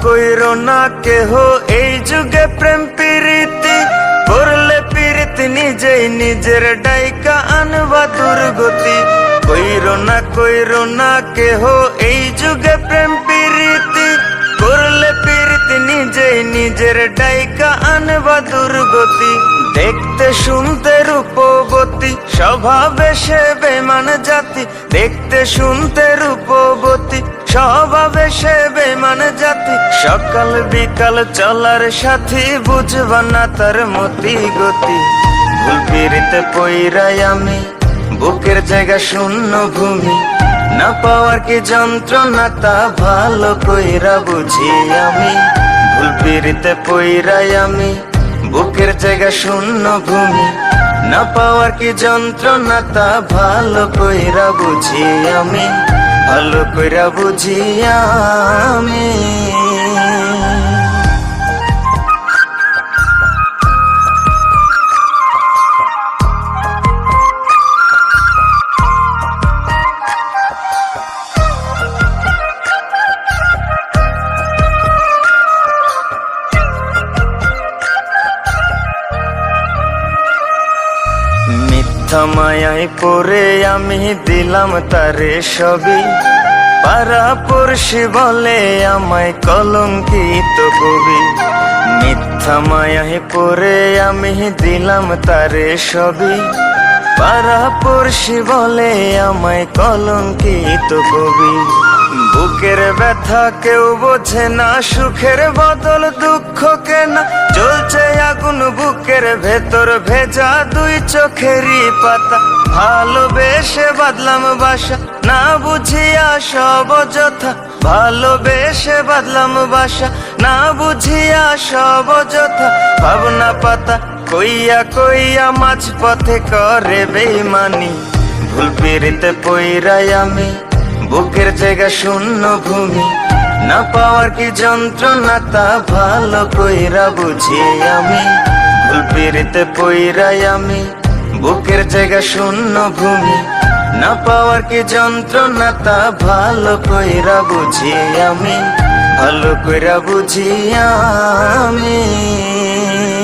কইরো না কেহ এই যুগে প্রেম প্রীতি, করলে প্রীতি নিজেই নিজের ডাইকা আনবা দুর্গতি। কইরো না কেহ এই যুগে প্রেম প্রীতি, করলে প্রীতি নিজেই নিজের ডাইকা আনবা দুর্গতি। দেখতে শুনতে রূপবতী, স্বভাবে সে বেমান জাতি। দেখতে শুনতে রূপবতী, স্বভাবে সে বেমান জাতি। সকাল বিকাল চলার সাথী, বুঝবা না তার মতি গতি। ভুল পিরিতে পইরাই আমি, বুকের জায়গা শূন্য ভূমি। না পাওয়ার কি যন্ত্রণা তা ভালো কইরা বুঝি আমি। ভুল পিরিতে পইরাই আমি, বুকের জায়গা শূন্য ভূমি। না পাওয়ার কি যন্ত্রণা তা ভালো কইরা বুঝি আমি, ভালো কইরা বুঝি আমি। মিথ্যা মায়ায় পড়ে আমি দিলাম তারে সবই। পাড়া পড়শি বলে আমায় কলঙ্কিত কবি। মিথ্যা মায়ায় পড়ে আমি দিলাম তারে সবই। পাড়া পড়শি বলে আমায় কলঙ্কিত কবি। বুকের ব্যথা কেউ বোঝে না, সুখের বদল দুঃখ কেনা। জ্বলছে আগুন বুকের ভেতর, ভেজা দুই চোখেরই পাতা। ভালোবেসে বাদলাম বাসা, না বুঝিয়া সব যথা। ভালোবেসে বাদলাম বাসা, না বুঝিয়া সব যথা। ভাবনা পাতা কইয়া কইয়া মাঝ পথে করে বেইমানি। ভুল পিরিতে পইরাই আমি, বুকের জায়গা শূন্য ভূমি। না পাওয়ার কি যন্ত্রণা তা ভালো কইরা বুঝি আমি। ভুল পিরিতে পইরাই আমি, বুকের জায়গা শূন্য ভূমি। না পাওয়ার কি যন্ত্রণা তা ভালো কইরা বুঝি আমি, ভালো কইরা বুঝি আমি।